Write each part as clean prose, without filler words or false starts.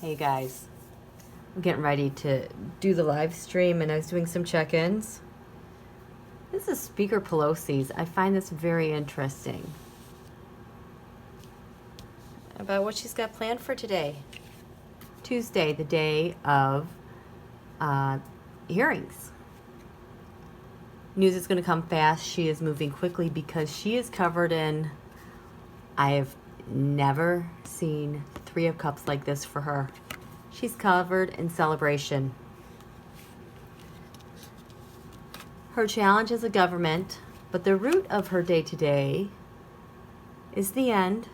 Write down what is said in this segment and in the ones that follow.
Hey guys, I'm getting ready to do the live stream and I was doing some check-ins. This is Speaker Pelosi's. I find this very interesting about what she's got planned for today. Tuesday, the day of hearings. News is going to come fast. She is moving quickly because she is covered in, I have never seen Three of Cups like this for her. She's covered in celebration. Her challenge is a government, but the root of her day-to-day is the end.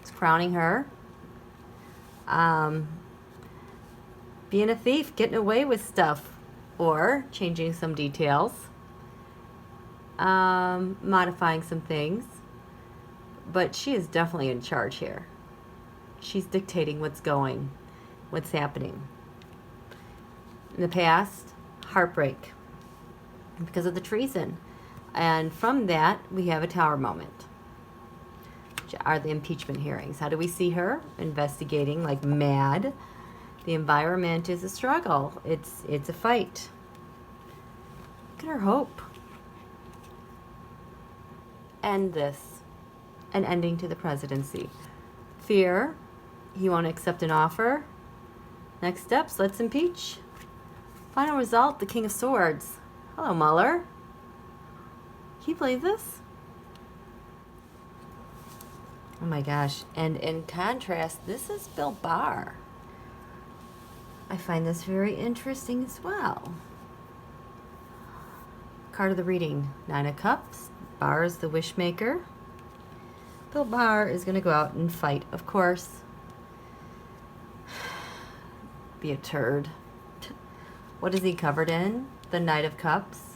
It's crowning her. Being a thief, getting away with stuff, or changing some details, modifying some things. But she is definitely in charge here. She's dictating what's happening. In the past, heartbreak because of the treason. And from that, we have a Tower moment, which are the impeachment hearings. How do we see her? Investigating like mad. The environment is a struggle. It's a fight. Look at her hope. End this. An ending to the presidency. Fear. He won't accept an offer. Next steps, let's impeach. Final result, the King of Swords. Hello, Mueller. Can you believe this? Oh my gosh. And in contrast, this is Bill Barr. I find this very interesting as well. Card of the reading, Nine of Cups. Barr is the wish maker. Bill Barr is going to go out and fight, of course. Be a turd. What is he covered in? The Knight of Cups.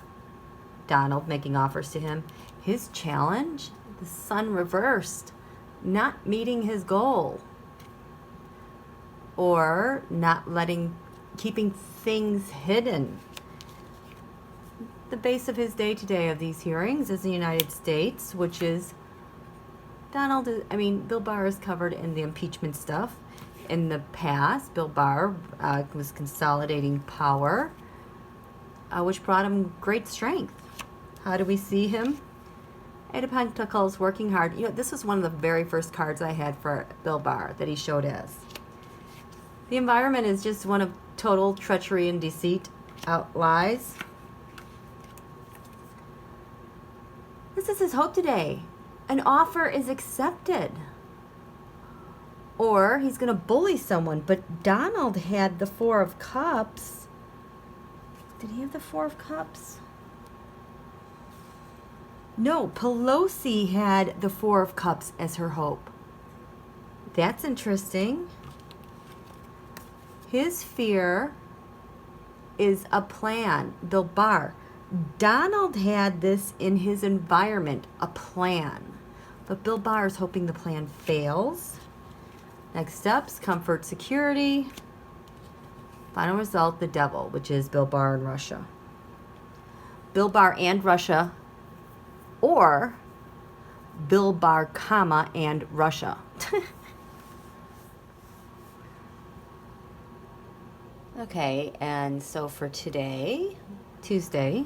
Donald making offers to him. His challenge? The Sun reversed. Not meeting his goal. Or not keeping things hidden. The base of his day-to-day of these hearings is the United States, which is Bill Barr is covered in the impeachment stuff. In the past, Bill Barr was consolidating power, which brought him great strength. How do we see him? Eight of Pentacles, working hard. You know, this was one of the very first cards I had for Bill Barr that he showed as. The environment is just one of total treachery and deceit, lies. This is his hope today. An offer is accepted. Or he's going to bully someone. But Donald had the Four of Cups. Did he have the Four of Cups? No, Pelosi had the Four of Cups as her hope. That's interesting. His fear is a plan. Bill Barr. Donald had this in his environment, a plan. But Bill Barr is hoping the plan fails. Next steps, comfort, security. Final result, the devil, which is Bill Barr and Russia. Bill Barr and Russia, or Bill Barr, comma, and Russia. Okay, and so for today, Tuesday,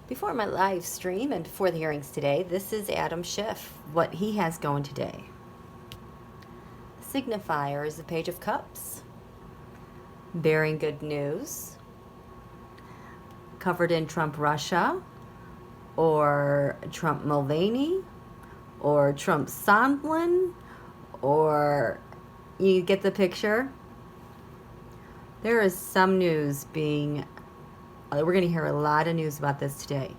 before my live stream and before the hearings today, this is Adam Schiff, what he has going today. Signifier is the Page of Cups, bearing good news, covered in Trump Russia, or Trump Mulvaney, or Trump Sondland, or you get the picture. There is some news being, we're going to hear a lot of news about this today.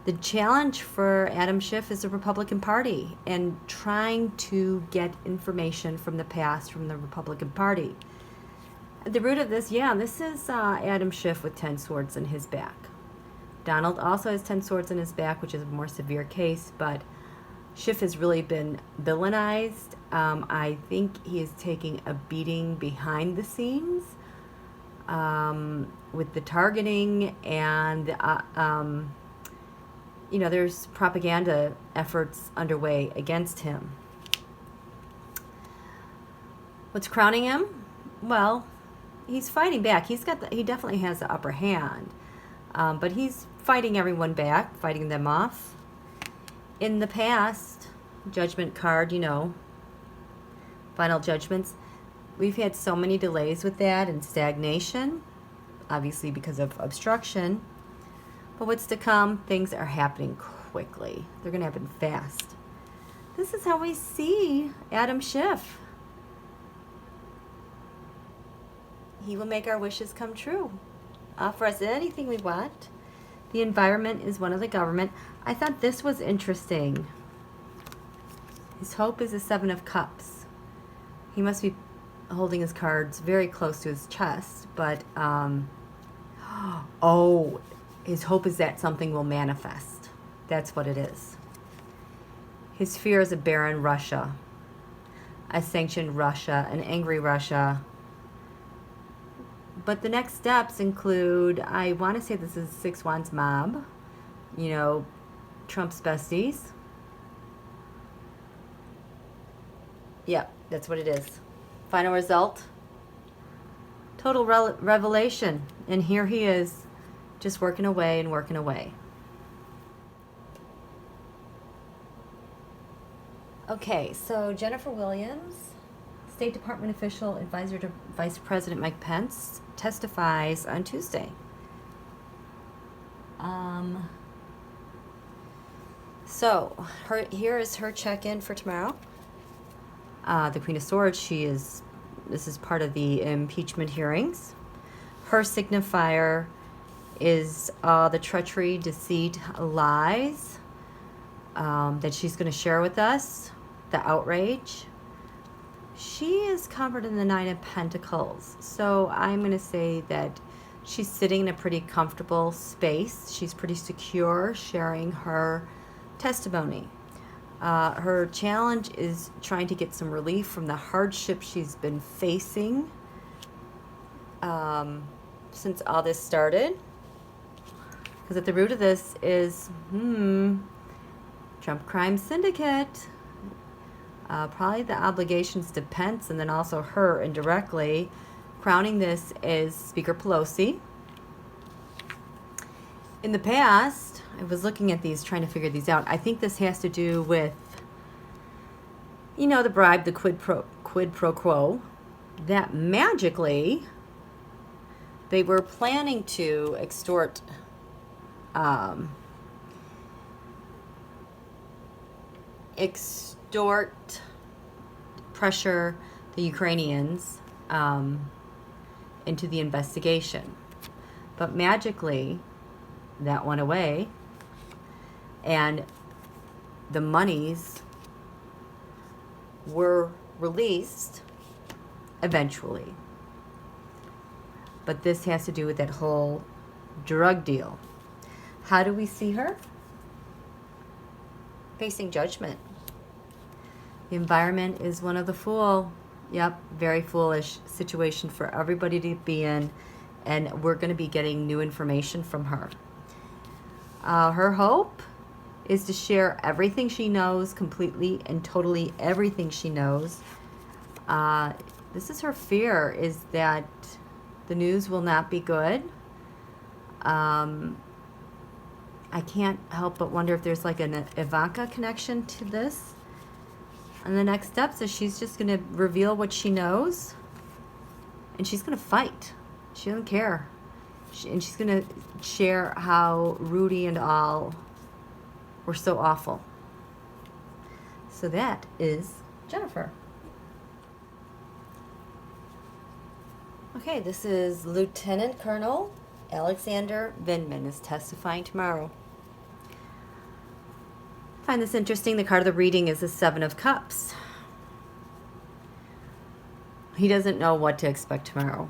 The challenge for Adam Schiff is the Republican Party and trying to get information from the past from the Republican Party. At the root of this, this is Adam Schiff with 10 swords in his back. Donald also has 10 swords in his back, which is a more severe case, but Schiff has really been villainized. I think he is taking a beating behind the scenes with the targeting and there's propaganda efforts underway against him. What's crowning him? Well, he's fighting back. He definitely has the upper hand, but he's fighting everyone back, fighting them off. In the past, Judgment card, final judgments. We've had so many delays with that and stagnation, obviously because of obstruction. But what's to come, things are happening quickly. They're going to happen fast. This is how we see Adam Schiff. He will make our wishes come true. Offer us anything we want. The environment is one of the government. I thought this was interesting. His hope is the 7 of Cups. He must be holding his cards very close to his chest, but oh, his hope is that something will manifest. That's what it is. His fear is a barren Russia, a sanctioned Russia, an angry Russia. But the next steps include, I want to say this is 6 Wands mob, Trump's besties. Yep, that's what it is. Final result, total revelation. And here he is, just working away and working away. Okay, so Jennifer Williams, State Department official, advisor to Vice President Mike Pence, testifies on Tuesday. So here is her check-in for tomorrow. The Queen of Swords, this is part of the impeachment hearings. Her signifier is the treachery, deceit, lies that she's going to share with us, the outrage. She is covered in the 9 of Pentacles. So I'm going to say that she's sitting in a pretty comfortable space. She's pretty secure sharing her testimony. Her challenge is trying to get some relief from the hardship she's been facing since all this started. Because at the root of this is Trump crime syndicate. Probably the obligations to Pence and then also her indirectly. Crowning this is Speaker Pelosi. In the past, I was looking at these, trying to figure these out. I think this has to do with, the bribe, the quid pro quo, that magically they were planning to extort pressure the Ukrainians into the investigation. But magically, that went away, and the monies were released eventually. But this has to do with that whole drug deal. How do we see her? Facing judgment. The environment is one of the fool. Yep, very foolish situation for everybody to be in, and we're going to be getting new information from her. Her hope is to share everything she knows, completely and totally everything she knows. This is her fear, is that the news will not be good. I can't help but wonder if there's like an Ivanka connection to this. And the next steps is she's just going to reveal what she knows, and she's going to fight. She doesn't care. And she's going to share how Rudy and all were so awful. So that is Jennifer. Okay, this is Lieutenant Colonel Alexander Vindman is testifying tomorrow. I find this interesting. The card of the reading is the 7 of Cups. He doesn't know what to expect tomorrow.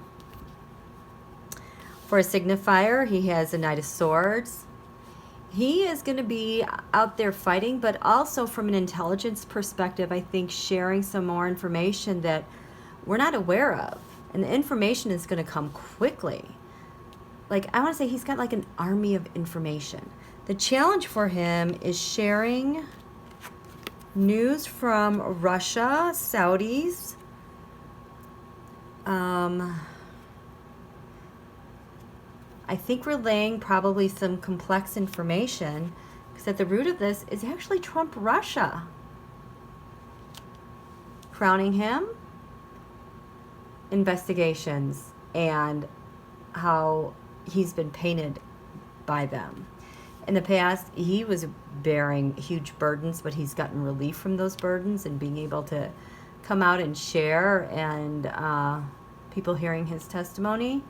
For a signifier, he has a Knight of Swords. He is going to be out there fighting, but also from an intelligence perspective, I think sharing some more information that we're not aware of. And the information is going to come quickly. Like, I want to say he's got like an army of information. The challenge for him is sharing news from Russia, Saudis, I think relaying probably some complex information, because at the root of this is actually Trump Russia. Crowning him, investigations, and how he's been painted by them. In the past, he was bearing huge burdens, but he's gotten relief from those burdens and being able to come out and share, and people hearing his testimony.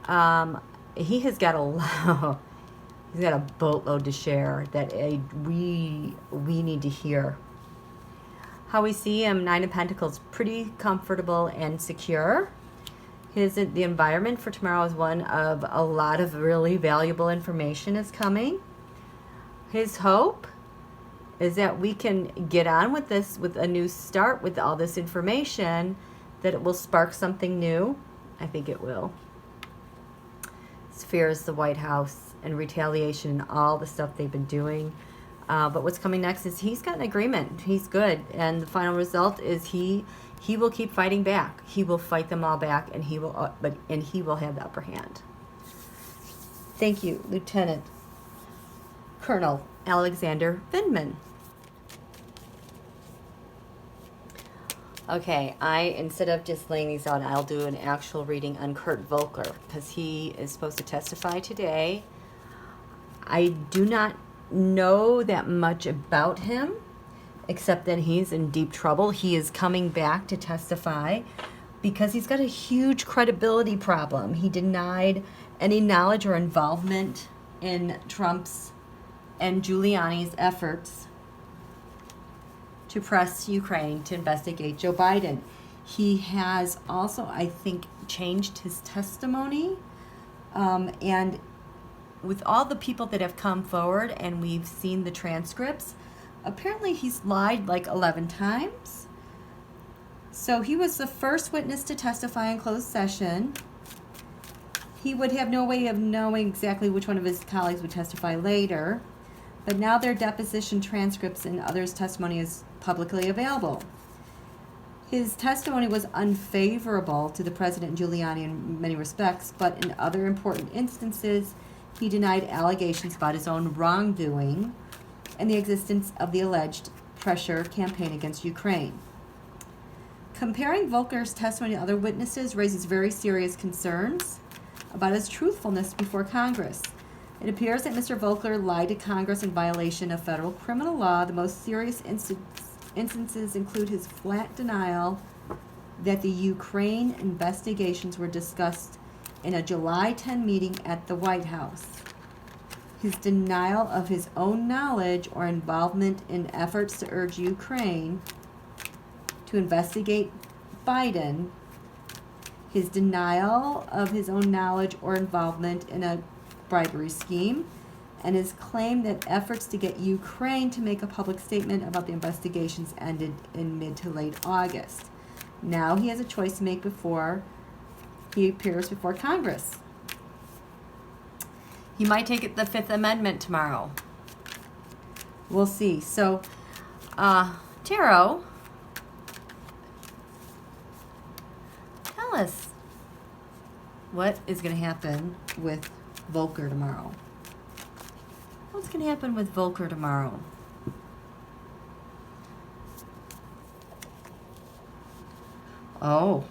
He has got he's got a boatload to share that we need to hear. How we see him, Nine of Pentacles, pretty comfortable and secure. The environment for tomorrow is one of a lot of really valuable information is coming. His hope is that we can get on with this with a new start with all this information, that it will spark something new. I think it will. His fear is the White House and retaliation and all the stuff they've been doing. But what's coming next is he's got an agreement. He's good. And the final result is he will keep fighting back. He will fight them all back, and he will have the upper hand. Thank you, Lieutenant Colonel Alexander Vindman. Okay, instead of just laying these out, I'll do an actual reading on Kurt Volker, because he is supposed to testify today. I do not know that much about him, except that he's in deep trouble. He is coming back to testify because he's got a huge credibility problem. He denied any knowledge or involvement in Trump's and Giuliani's efforts to press Ukraine to investigate Joe Biden. He has also, I think, changed his testimony. And with all the people that have come forward and we've seen the transcripts, apparently he's lied like 11 times. So he was the first witness to testify in closed session. He would have no way of knowing exactly which one of his colleagues would testify later. But now their deposition transcripts and others' testimony is publicly available. His testimony was unfavorable to the President Giuliani in many respects, but in other important instances, he denied allegations about his own wrongdoing and the existence of the alleged pressure campaign against Ukraine. Comparing Volker's testimony to other witnesses raises very serious concerns about his truthfulness before Congress. It appears that Mr. Volker lied to Congress in violation of federal criminal law. The most serious instances include his flat denial that the Ukraine investigations were discussed in a July 10 meeting at the White House, his denial of his own knowledge or involvement in efforts to urge Ukraine to investigate Biden, his denial of his own knowledge or involvement in a bribery scheme, and his claim that efforts to get Ukraine to make a public statement about the investigations ended in mid to late August. Now he has a choice to make before he appears before Congress. He might take the Fifth Amendment tomorrow. We'll see. So, Tarot, tell us what is going to happen with Volker tomorrow. What's going to happen with Volker tomorrow? Oh,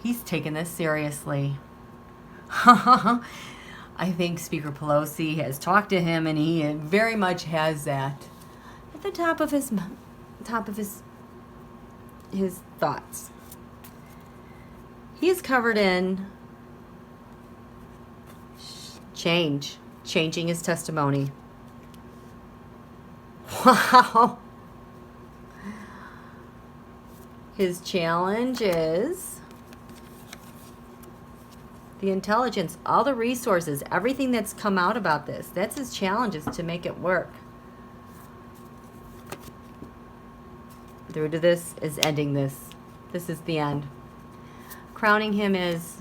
he's taking this seriously. I think Speaker Pelosi has talked to him, and he very much has that at the top of his thoughts. He is covered in changing his testimony. Wow. His challenge is the intelligence, all the resources, everything that's come out about this. That's his challenge, is to make it work. The root of this is ending this. This is the end. Crowning him is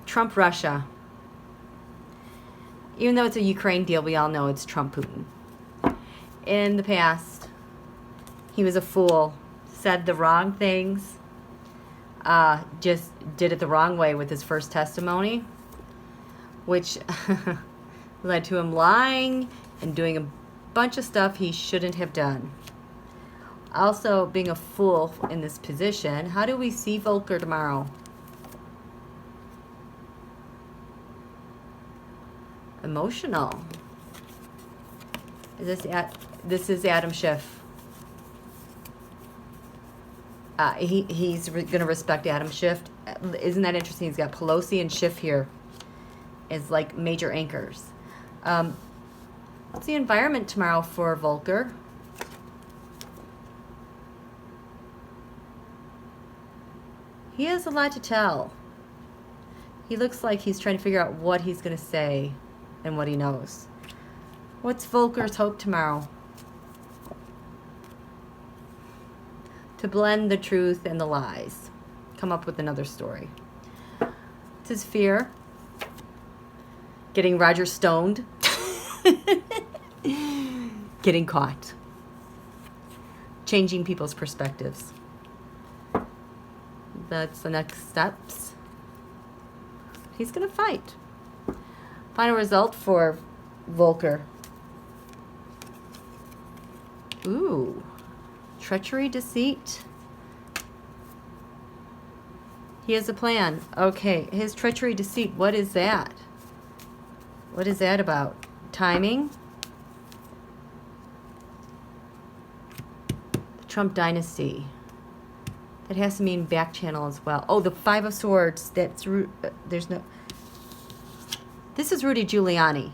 Trump Russia. Even though it's a Ukraine deal, we all know it's Trump Putin. In the past, He was a fool. Said the wrong things. Just did it the wrong way with his first testimony, which led to him lying and doing a bunch of stuff he shouldn't have done. Also, being a fool in this position. How do we see Volker tomorrow? Emotional. This is Adam Schiff. He's going to respect Adam Schiff. Isn't that interesting? He's got Pelosi and Schiff here as like major anchors. What's the environment tomorrow for Volker? He has a lot to tell. He looks like he's trying to figure out what he's going to say and what he knows. What's Volker's hope tomorrow? To blend the truth and the lies. Come up with another story. It's his fear. Getting Roger stoned. Getting caught. Changing people's perspectives. That's the next steps. He's going to fight. Final result for Volker. Ooh. Treachery, deceit. He has a plan. Okay, his treachery, deceit. What is that? What is that about? Timing? The Trump dynasty. That has to mean back channel as well. Oh, the Five of Swords. That's there's no. This is Rudy Giuliani.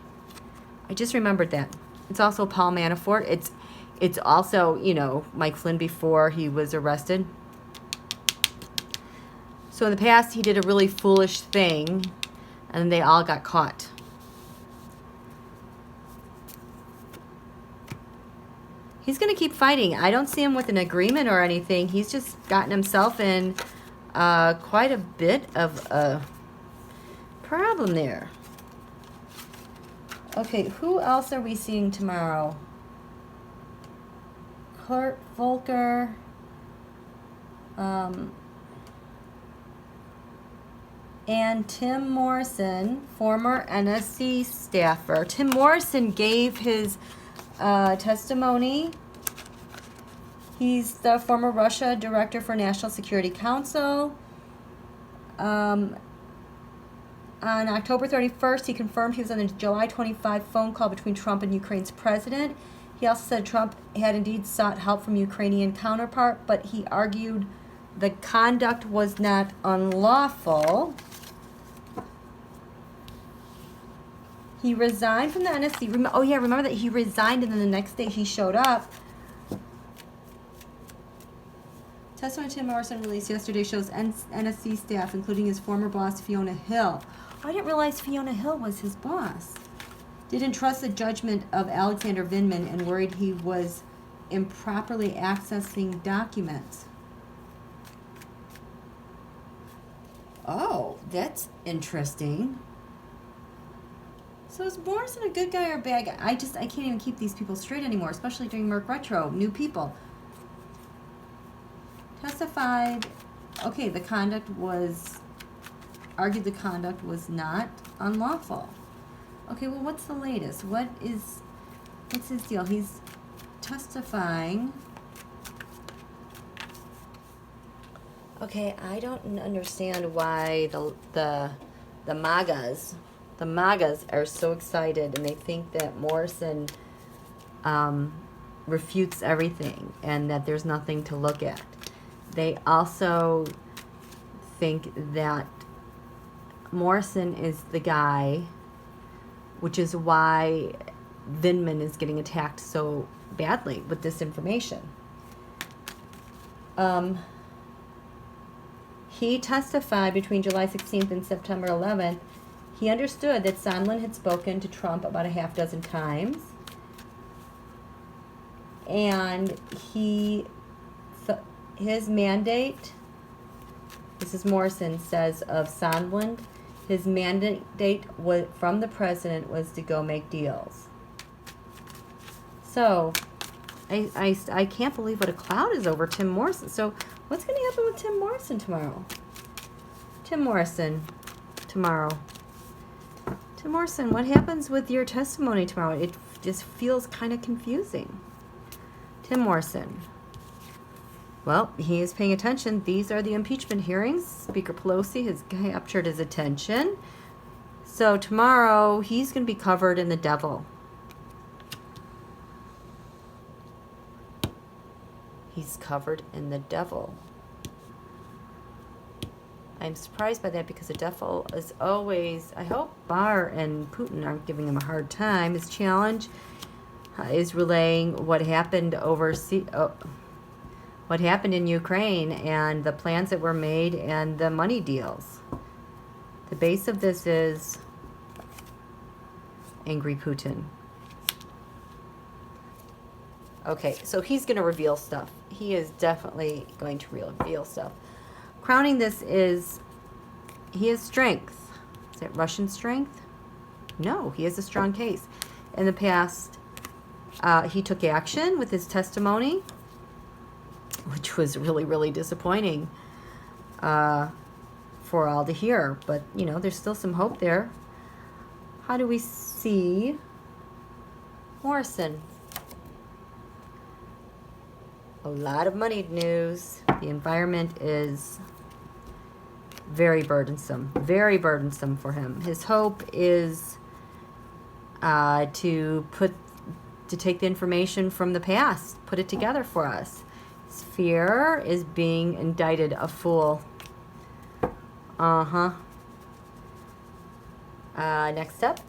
I just remembered that. It's also Paul Manafort. It's also, you know, Mike Flynn before he was arrested. So in the past, he did a really foolish thing, and they all got caught. He's going to keep fighting. I don't see him with an agreement or anything. He's just gotten himself in quite a bit of a problem there. Okay, who else are we seeing tomorrow? Kurt Volker, and Tim Morrison, former NSC staffer. Tim Morrison gave his testimony. He's the former Russia Director for National Security Council. On October 31st, he confirmed he was on the July 25 phone call between Trump and Ukraine's president. He also said Trump had indeed sought help from Ukrainian counterpart, but he argued the conduct was not unlawful. He resigned from the NSC. Remember that he resigned and then the next day he showed up. Testimony Tim Morrison released yesterday shows NSC staff, including his former boss, Fiona Hill. I didn't realize Fiona Hill was his boss. Didn't trust the judgment of Alexander Vindman and worried he was improperly accessing documents. Oh, that's interesting. So is Morrison a good guy or a bad guy? I can't even keep these people straight anymore, especially during Merc Retro. New people. Testified, okay, argued the conduct was not unlawful. Okay, well, what's the latest? What's his deal? He's testifying. Okay, I don't understand why the MAGAs are so excited and they think that Morrison refutes everything and that there's nothing to look at. They also think that Morrison is the guy, which is why Vindman is getting attacked so badly with this information. He testified between July 16th and September 11th. He understood that Sondland had spoken to Trump about a half dozen times. And his mandate, this is Morrison says of Sondland, his mandate from the president was to go make deals. So, I can't believe what a cloud is over Tim Morrison. So what's going to happen with Tim Morrison tomorrow? Tim Morrison, tomorrow. Tim Morrison, what happens with your testimony tomorrow? It just feels kind of confusing. Tim Morrison. Well, he is paying attention. These are the impeachment hearings. Speaker Pelosi has captured his attention. So tomorrow, he's going to be covered in the devil. He's covered in the devil. I'm surprised by that because the devil is always... I hope Barr and Putin aren't giving him a hard time. His challenge is relaying what happened overseas... what happened in Ukraine and the plans that were made and the money deals. The base of this is angry Putin. Okay, so he's going to reveal stuff. He is definitely going to reveal stuff. Crowning this is, he has strength. Is it Russian strength? No, he has a strong case. In the past, he took action with his testimony, which was really, really disappointing for all to hear. But, you know, there's still some hope there. How do we see Morrison? A lot of money news. The environment is very burdensome for him. His hope is to take the information from the past, put it together for us. His fear is being indicted a fool. Next up,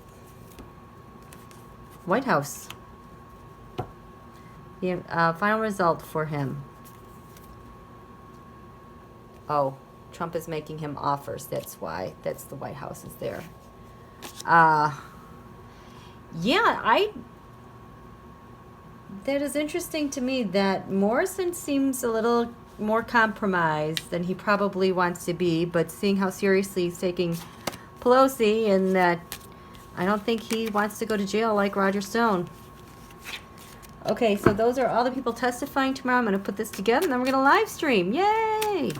White House. The final result for him. Oh, Trump is making him offers. That's why. That's the White House is there. That is interesting to me that Morrison seems a little more compromised than he probably wants to be, but seeing how seriously he's taking Pelosi and that I don't think he wants to go to jail like Roger Stone. Okay, so those are all the people testifying tomorrow. I'm going to put this together and then we're going to live stream. Yay!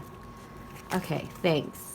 Okay, thanks.